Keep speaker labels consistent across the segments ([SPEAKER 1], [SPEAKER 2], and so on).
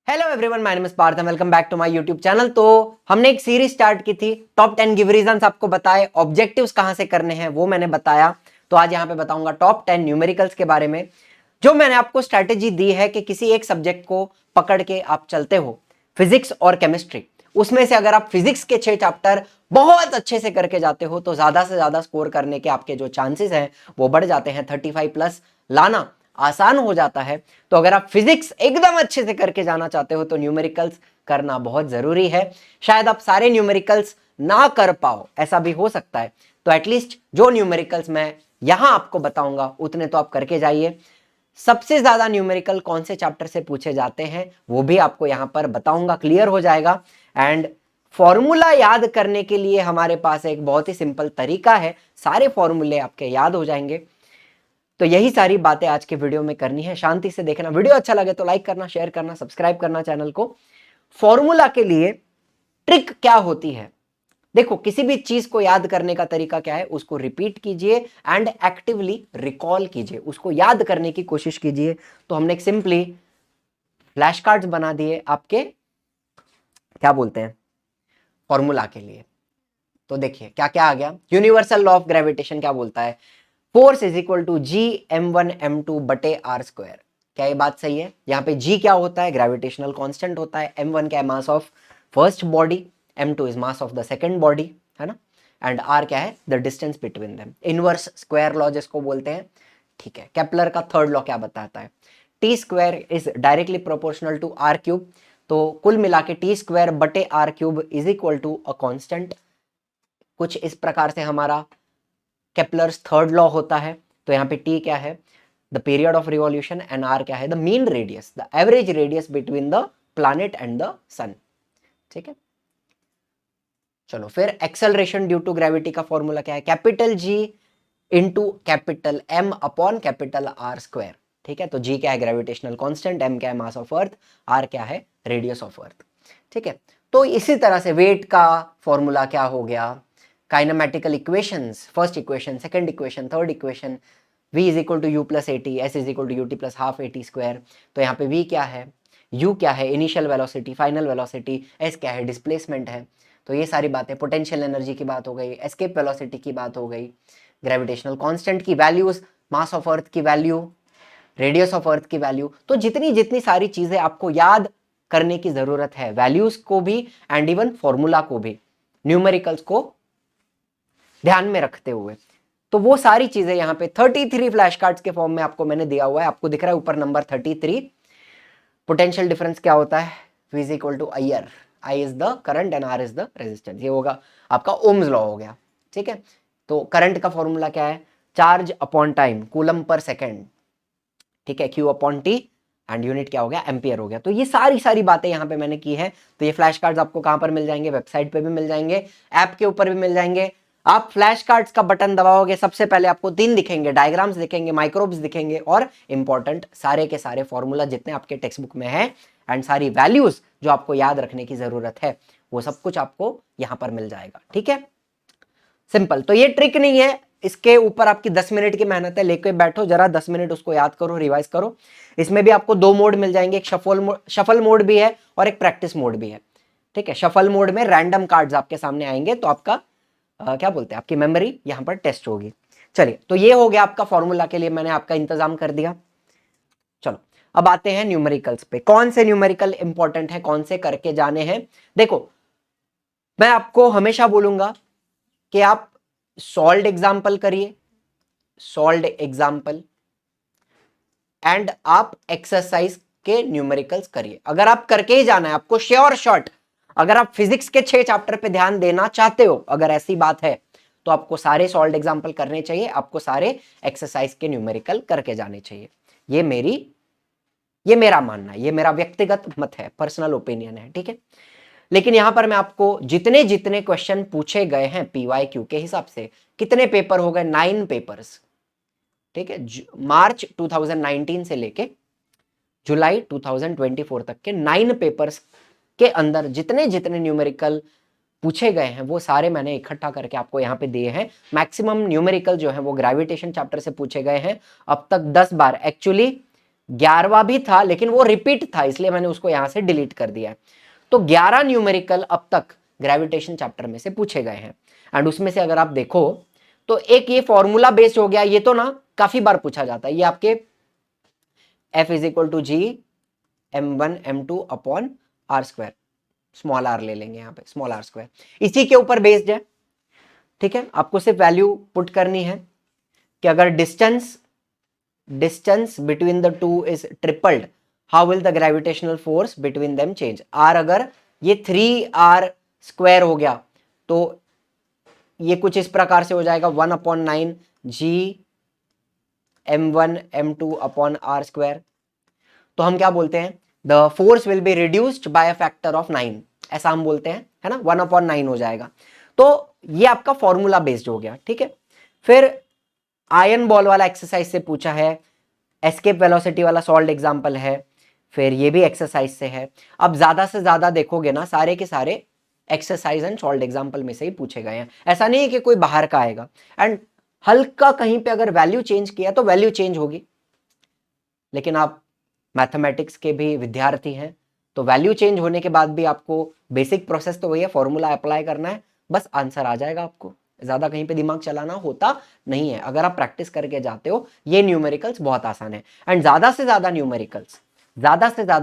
[SPEAKER 1] Hello everyone, my name is Parth, welcome back to my YouTube channel. तो हमने एक series start की थी, टॉप 10 गिव रीजंस आपको बताए, ऑब्जेक्टिव्स कहां से करने हैं वो मैंने बताया। तो आज यहां पे बताऊंगा टॉप 10 न्यूमेरिकल्स के बारे में, जो मैंने आपको स्ट्रैटेजी दी है कि किसी एक सब्जेक्ट को पकड़ के आप चलते हो, फिजिक्स और केमिस्ट्री। उसमें से अगर आप फिजिक्स के 6 चैप्टर बहुत अच्छे से करके जाते हो तो ज्यादा से ज्यादा स्कोर करने के आपके जो चांसेस हैं वो बढ़ जाते हैं। 35 प्लस लाना आसान हो जाता है। तो अगर आप फिजिक्स एकदम अच्छे से करके जाना चाहते हो तो न्यूमेरिकल्स करना बहुत जरूरी है। शायद आप सारे न्यूमेरिकल्स ना कर पाओ, ऐसा भी हो सकता है। तो एटलीस्ट जो न्यूमेरिकल्स मैं यहां आपको बताऊंगा उतने तो आप करके जाइए। सबसे ज्यादा न्यूमेरिकल कौन से चैप्टर से पूछे जाते हैं वो भी आपको यहां पर बताऊंगा, क्लियर हो जाएगा। एंड फॉर्मूला याद करने के लिए हमारे पास एक बहुत ही सिंपल तरीका है, सारे फॉर्मूले आपके याद हो जाएंगे। तो यही सारी बातें आज के वीडियो में करनी है, शांति से देखना। वीडियो अच्छा लगे तो लाइक करना, शेयर करना, सब्सक्राइब करना चैनल को। फॉर्मूला के लिए ट्रिक क्या होती है? देखो, किसी भी चीज को याद करने का तरीका क्या है, उसको रिपीट कीजिए एंड एक्टिवली रिकॉल कीजिए, उसको याद करने की कोशिश कीजिए। तो हमने एक सिंपली फ्लैश कार्ड्स बना दिए आपके, क्या बोलते हैं, फॉर्मूला के लिए। तो देखिए क्या क्या आ गया। यूनिवर्सल लॉ ऑफ ग्रेविटेशन क्या बोलता है? Force is equal to G m1 m2 बटे आर स्क्वायर। क्या ये बात सही है? यहाँ पे जी क्या होता है? ग्रेविटेशनल कांस्टेंट होता है। m1 क्या है? Mass of first body. m2 is mass of the second body, है ना। एंड r क्या है? The distance between them. Inverse square law जिसको बोलते हैं, ठीक है। केपलर का थर्ड लॉ क्या बताता है? T square is directly proportional to R cube. तो कुल मिला के टी स्क्वायर बटे R cube is equal to a constant. कुछ इस प्रकार से हमारा केपलर्स थर्ड लॉ होता है। तो यहाँ पे टी क्या है? The period of revolution. And R क्या है? The mean radius, the average radius between the planet and the sun. ठीक है, चलो फिर एक्सेलरेशन ड्यू टू ग्रेविटी का फॉर्मूला क्या है? Capital G into capital M upon capital R square. ठीक है, तो जी क्या है? Gravitational constant. एम क्या है? Mass of earth. आर क्या है? Radius of earth. ठीक है, तो इसी तरह से वेट का फॉर्मूला क्या हो गया? Kinematical equations, first equation, second equation, third equation. v is equal to u plus a t, s is equal to u t plus half a t square. तो यहाँ पे v क्या है? u क्या है? Initial velocity, final velocity. s क्या है? Displacement है। तो ये सारी बातें, पोटेंशियल एनर्जी की बात हो गई, एस्केप वेलोसिटी की बात हो गई, ग्रेविटेशनल कांस्टेंट की वैल्यूज, मास ऑफ अर्थ की वैल्यू, रेडियस ऑफ अर्थ की वैल्यू। तो जितनी जितनी सारी चीजें आपको याद करने की जरूरत है, वैल्यूज को भी एंड इवन फॉर्मूला को भी, न्यूमेरिकल्स को ध्यान में रखते हुए, तो वो सारी चीजें यहाँ पे 33 फ्लैश कार्ड्स के फॉर्म में आपको मैंने दिया हुआ है। आपको दिख रहा है ऊपर नंबर 33। पोटेंशियल डिफरेंस क्या होता है? V is equal to I R. I is the current and R is the resistance. ये होगा आपका ओम्स लॉ हो गया। ठीक है, तो करंट का फॉर्मूला क्या है? Charge upon time, coulomb per second. ठीक है, Q upon T, and unit क्या हो गया? एम्पियर हो गया। तो ये सारी सारी बातें यहाँ पे मैंने की है। तो ये फ्लैश कार्ड्स आपको कहाँ पर मिल जाएंगे? वेबसाइट पे भी मिल जाएंगे, ऐप के ऊपर भी मिल जाएंगे। आप फ्लैश कार्ड्स का बटन दबाओगे, सबसे पहले आपको 3 दिखेंगे, डायग्राम्स दिखेंगे, माइक्रोब्स दिखेंगे, और इंपॉर्टेंट सारे के सारे फॉर्मूला जितने आपके टेक्स्ट बुक में है एंड सारी वैल्यूज जो आपको याद रखने की जरूरत है, वो सब कुछ आपको यहाँ पर मिल जाएगा। ठीक है, सिंपल। तो ये ट्रिक नहीं है, इसके ऊपर आपकी 10 मिनट की मेहनत है। लेके बैठो जरा, 10 मिनट उसको याद करो, रिवाइज करो। इसमें भी आपको 2 मोड मिल जाएंगे, एक शफल मोड भी है और एक प्रैक्टिस मोड भी है। ठीक है, शफल मोड में रैंडम कार्ड्स आपके सामने आएंगे, तो आपका क्या बोलते हैं, आपकी मेमोरी यहां पर टेस्ट होगी। चलिए, तो ये हो गया आपका फॉर्मूला के लिए मैंने आपका इंतजाम कर दिया। चलो अब आते हैं न्यूमेरिकल्स पे। कौन से न्यूमेरिकल इंपॉर्टेंट है, कौन से करके जाने हैं? देखो, मैं आपको हमेशा बोलूंगा कि आप सॉल्व्ड एग्जाम्पल करिए, सॉल्व्ड एग्जाम्पल, एंड आप एक्सरसाइज के न्यूमेरिकल्स करिए। अगर आप करके ही जाना है, आपको श्योर शॉट, अगर आप फिजिक्स के 6 चैप्टर पे ध्यान देना चाहते हो, अगर ऐसी बात है, तो आपको सारे सॉल्व्ड एग्जाम्पल करने चाहिए, आपको सारे एक्सरसाइज के न्यूमेरिकल करके जाने चाहिए। ये मेरा मानना है, ये मेरा व्यक्तिगत मत है, पर्सनल ओपिनियन है। ठीक है, लेकिन यहां पर मैं आपको जितने जितने क्वेश्चन पूछे गए हैं PYQ के हिसाब से, कितने पेपर हो गए? 9 पेपर्स। ठीक है, मार्च 2019 से लेके जुलाई 2024 तक के 9 पेपर्स के अंदर जितने जितने न्यूमेरिकल पूछे गए हैं वो सारे मैंने इकट्ठा करके आपको यहाँ पे दिए हैं। मैक्सिमम न्यूमेरिकल जो है वो ग्रेविटेशन चैप्टर से पूछे गए हैं अब तक 10 बार। एक्चुअली 11वां भी था लेकिन वो रिपीट था, इसलिए मैंने उसको यहां से डिलीट कर दिया है। तो 11 न्यूमेरिकल अब तक ग्रेविटेशन चैप्टर में से पूछे गए हैं। एंड उसमें से अगर आप देखो तो एक ये फॉर्मूला बेस्ड हो गया, ये तो ना काफी बार पूछा जाता है, ये आपके F is equal to G m1 m2 upon R square, small R ले लेंगे यहाँ पे, स्मॉल आर स्क्वायर, इसी के ऊपर बेस्ड है। ठीक है, आपको सिर्फ वैल्यू पुट करनी है कि अगर distance between the two is tripled, how will the gravitational force between them change. R अगर ये 3r स्क्वायर हो गया तो ये कुछ इस प्रकार से हो जाएगा 1/9 जी m1 m2 upon R square. तो हम क्या बोलते हैं, the force will be reduced by a factor of 9, ऐसा हम बोलते हैं, है ना, 1/9 हो जाएगा। तो ये आपका फॉर्मूला बेस्ड हो गया। ठीक है, फिर आयन बॉल वाला एक्सरसाइज से पूछा है, एस्केप वेलोसिटी वाला सॉल्व एग्जांपल है, फिर ये भी एक्सरसाइज से है। अब ज्यादा से ज्यादा देखोगे ना, सारे के सारे एक्सरसाइज एंड सॉल्व एग्जांपल में से ही पूछे गए हैं, ऐसा नहीं है कि कोई बाहर का आएगा। एंड हल्का कहीं पे अगर वैल्यू चेंज किया तो वैल्यू चेंज होगी, लेकिन आप मैथमेटिक्स के भी विद्यार्थी हैं, तो वैल्यू चेंज होने के बाद भी आपको बेसिक प्रोसेस तो वही है, फॉर्मूला अप्लाई करना है, बस आंसर आ जाएगा आपको। ज्यादा कहीं पे दिमाग चलाना होता नहीं है, अगर आप प्रैक्टिस करके जाते हो। ये न्यूमेरिकल्स बहुत आसान है। एंड ज्यादा से ज्यादा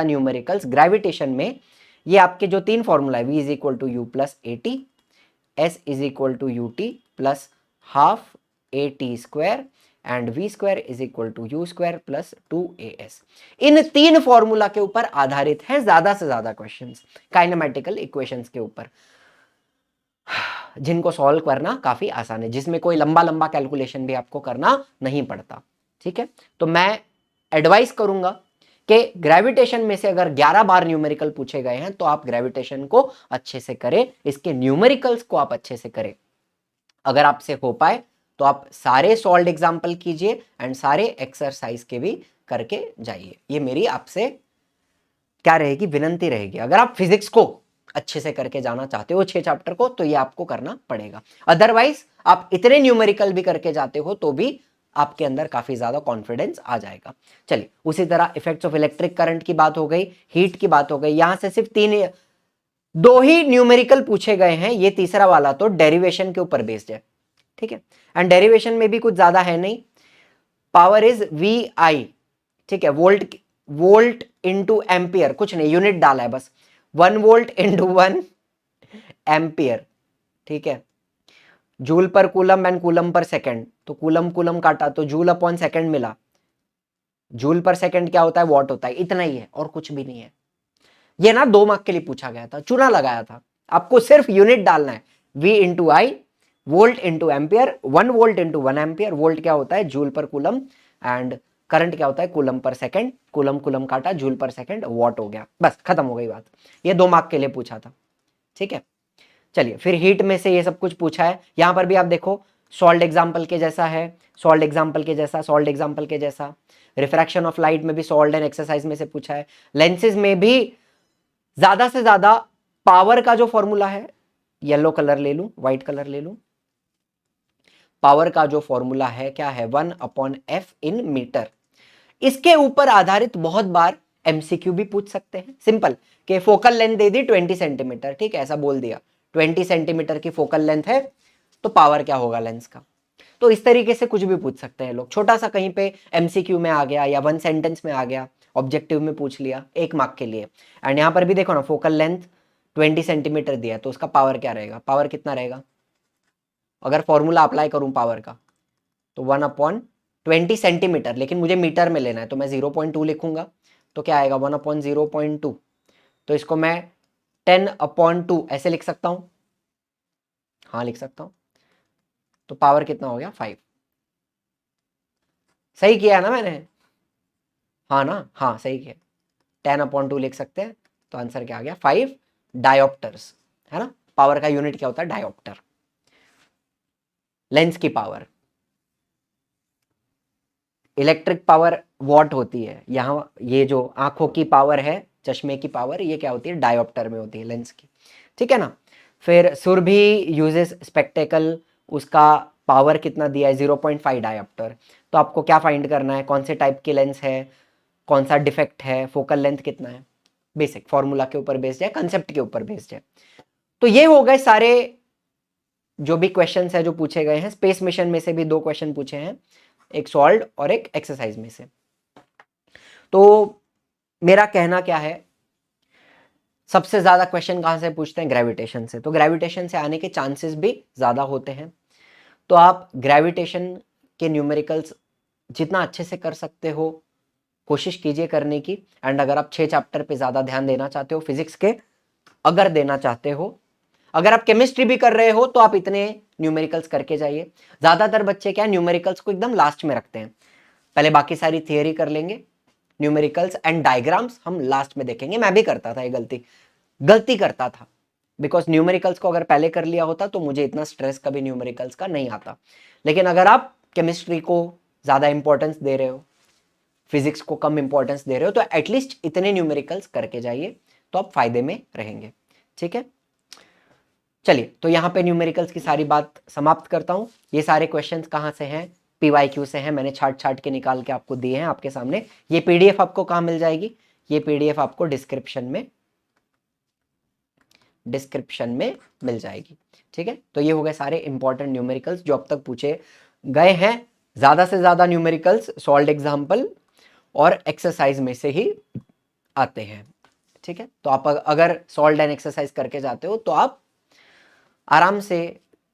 [SPEAKER 1] न्यूमेरिकल्स ग्रेविटेशन में ये आपके जो 3 फॉर्मूला है, v is equal to u plus a t, s is equal to u t plus half a t square and v square is equal to u square plus 2as, इन 3 formula के ऊपर आधारित है ज्यादा से ज्यादा questions, kinematical equations के ऊपर, जिनको सॉल्व करना काफी आसान है, जिसमें कोई लंबा लंबा कैलकुलेशन भी आपको करना नहीं पड़ता। ठीक है, तो मैं एडवाइस करूंगा कि ग्रेविटेशन में से अगर 11 बार न्यूमेरिकल पूछे गए हैं तो आप ग्रेविटेशन को अच्छे से करें, इसके न्यूमेरिकल्स को आप अच्छे से करें। अगर आपसे हो पाए तो आप सारे सॉल्व एग्जाम्पल कीजिए एंड सारे एक्सरसाइज के भी करके जाइए। ये मेरी आपसे क्या रहेगी, विनंती रहेगी। अगर आप फिजिक्स को अच्छे से करके जाना चाहते हो 6 चैप्टर को, तो ये आपको करना पड़ेगा। अदरवाइज आप इतने न्यूमेरिकल भी करके जाते हो तो भी आपके अंदर काफी ज्यादा कॉन्फिडेंस आ जाएगा। चलिए, उसी तरह इफेक्ट्स ऑफ इलेक्ट्रिक करंट की बात हो गई, हीट की बात हो गई। यहां से सिर्फ 2 ही न्यूमेरिकल पूछे गए हैं, ये तीसरा वाला तो डेरिवेशन के ऊपर बेस्ड है। ठीक है, एंड डेरिवेशन में भी कुछ ज्यादा है नहीं, पावर इज वी आई। ठीक है, वोल्ट इंटू एम्पियर, कुछ नहीं, यूनिट डाला है बस, 1 वोल्ट इंटू 1 एम्पियर। ठीक है, जूल पर coulomb and coulomb per second, तो कूलम काटा तो जूल अपॉन सेकंड मिला, जूल पर सेकंड क्या होता है, वॉट होता है, इतना ही है और कुछ भी नहीं है। ये ना 2 मार्क के लिए पूछा गया था, चुना लगाया था, आपको सिर्फ यूनिट डालना है, v into I, volt into ampere, 1 volt into 1 ampere, volt क्या होता है, जूल पर कूलम, एंड करंट क्या होता है, कूलम पर सेकंड, कूलम काटा, जूल पर सेकंड, वॉट हो गया, बस खत्म हो गई बात। ये 2 मार्क के लिए पूछा था। ठीक है, चलिए, फिर हीट में से ये सब कुछ पूछा है, यहां पर भी आप देखो सॉल्व एग्जाम्पल के जैसा है, सॉल्व एग्जाम्पल के जैसा, रिफ्रैक्शन ऑफ लाइट में भी सॉल्व एंड एक्सरसाइज में से पूछा है। लेंसेज में भी ज्यादा से ज्यादा पावर का जो फॉर्मूला है, येलो कलर ले लूं, व्हाइट कलर ले लूं, पावर का जो फॉर्मूला है क्या है, 1/f इन मीटर, इसके ऊपर आधारित बहुत बार एमसीक्यू भी पूछ सकते हैं। सिंपल, कि फोकल लेंथ दे दी 20 सेंटीमीटर, ठीक है, ऐसा बोल दिया 20 सेंटीमीटर की फोकल लेंथ है, तो पावर क्या होगा लेंस का। तो इस तरीके से कुछ भी पूछ सकते हैं लोग, छोटा सा कहीं पे एमसीक्यू में आ गया या 1 सेंटेंस में आ गया, ऑब्जेक्टिव में पूछ लिया 1 मार्क के लिए। एंड यहाँ पर भी देखो ना, फोकल लेंथ 20 सेंटीमीटर दिया, तो उसका पावर क्या रहेगा, पावर कितना रहेगा, अगर फॉर्मूला अप्लाई करूं पावर का, तो 1/20 सेंटीमीटर, लेकिन मुझे मीटर में लेना है तो मैं 0.2 लिखूंगा, तो क्या आएगा 1/0.2, तो इसको मैं 10/2 ऐसे लिख सकता हूं, हाँ लिख सकता हूं, तो पावर कितना हो गया 5। सही किया ना मैंने, हाँ ना, हाँ सही किया, 10/2 लिख सकते हैं, तो आंसर क्या आ गया 5 डायोप्टर्स, है ना। पावर का यूनिट क्या होता है, डायोप्टर, लेंस की पावर। इलेक्ट्रिक पावर वॉट होती है, यहाँ ये जो आंखों की पावर है, चश्मे की पावर, ये क्या होती है, डायोप्टर में होती है, लेंस की। ठीक है ना। फिर सुरभि यूजेस स्पेक्टेकल, उसका पावर कितना दिया है 0.5 डायोप्टर। तो आपको क्या फाइंड करना है, कौन से टाइप की लेंस है, कौन सा डिफेक्ट है, फोकल लेंथ कितना है, बेसिक फॉर्मूला के ऊपर बेस्ड है, कंसेप्ट के ऊपर बेस्ड है। तो ये हो गए सारे जो भी क्वेश्चंस है जो पूछे गए हैं। स्पेस मिशन में से भी 2 क्वेश्चन पूछे हैं, एक सॉल्व्ड और एक एक्सरसाइज में से। तो मेरा कहना क्या है, सबसे ज्यादा क्वेश्चन कहां से पूछते हैं, ग्रेविटेशन से। तो ग्रेविटेशन से आने के चांसेस भी ज्यादा होते हैं। तो आप ग्रेविटेशन के न्यूमेरिकल्स जितना अच्छे से कर सकते हो कोशिश कीजिए करने की। एंड अगर आप 6 चैप्टर पे ज्यादा ध्यान देना चाहते हो, फिजिक्स के अगर देना चाहते हो, अगर आप केमिस्ट्री भी कर रहे हो तो आप इतने न्यूमेरिकल्स करके जाइए। ज्यादातर बच्चे क्या न्यूमेरिकल्स को एकदम लास्ट में रखते हैं, पहले बाकी सारी थियरी कर लेंगे, न्यूमेरिकल्स एंड डायग्राम्स हम लास्ट में देखेंगे। मैं भी करता था ये गलती करता था, बिकॉज न्यूमेरिकल्स को अगर पहले कर लिया होता तो मुझे इतना स्ट्रेस कभी न्यूमेरिकल्स का नहीं आता। लेकिन अगर आप केमिस्ट्री को ज्यादा इंपॉर्टेंस दे रहे हो, फिजिक्स को कम इंपॉर्टेंस दे रहे हो, तो एटलीस्ट इतने न्यूमेरिकल्स करके जाइए, तो आप फायदे में रहेंगे। ठीक है, चलिए तो यहाँ पे न्यूमेरिकल्स की सारी बात समाप्त करता हूँ। ये सारे क्वेश्चंस कहाँ से हैं, PYQ से हैं, मैंने छाट के निकाल के आपको दिए हैं आपके सामने। ये PDF आपको कहाँ मिल जाएगी, ये PDF आपको डिस्क्रिप्शन में मिल जाएगी। ठीक है, तो ये हो गए सारे इंपॉर्टेंट न्यूमेरिकल्स जो अब तक पूछे गए हैं। ज्यादा से ज्यादा न्यूमेरिकल्स सॉल्व्ड एग्जाम्पल और एक्सरसाइज में से ही आते हैं। ठीक है, तो आप अगर सॉल्व्ड एंड एक्सरसाइज करके जाते हो तो आप आराम से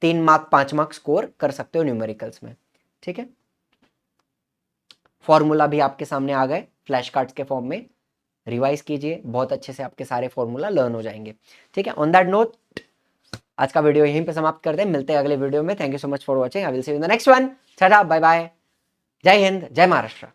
[SPEAKER 1] 3 मार्क 5 मार्क स्कोर कर सकते हो न्यूमेरिकल्स में। ठीक है, फॉर्मूला भी आपके सामने आ गए फ्लैश कार्ड्स के फॉर्म में, रिवाइज कीजिए, बहुत अच्छे से आपके सारे फॉर्मूला लर्न हो जाएंगे। ठीक है, ऑन दैट नोट आज का वीडियो यहीं पे समाप्त करते हैं, मिलते हैं अगले वीडियो में। Thank you so much for watching, I will see you in the next one. Tata, bye bye, जय हिंद, जय महाराष्ट्र।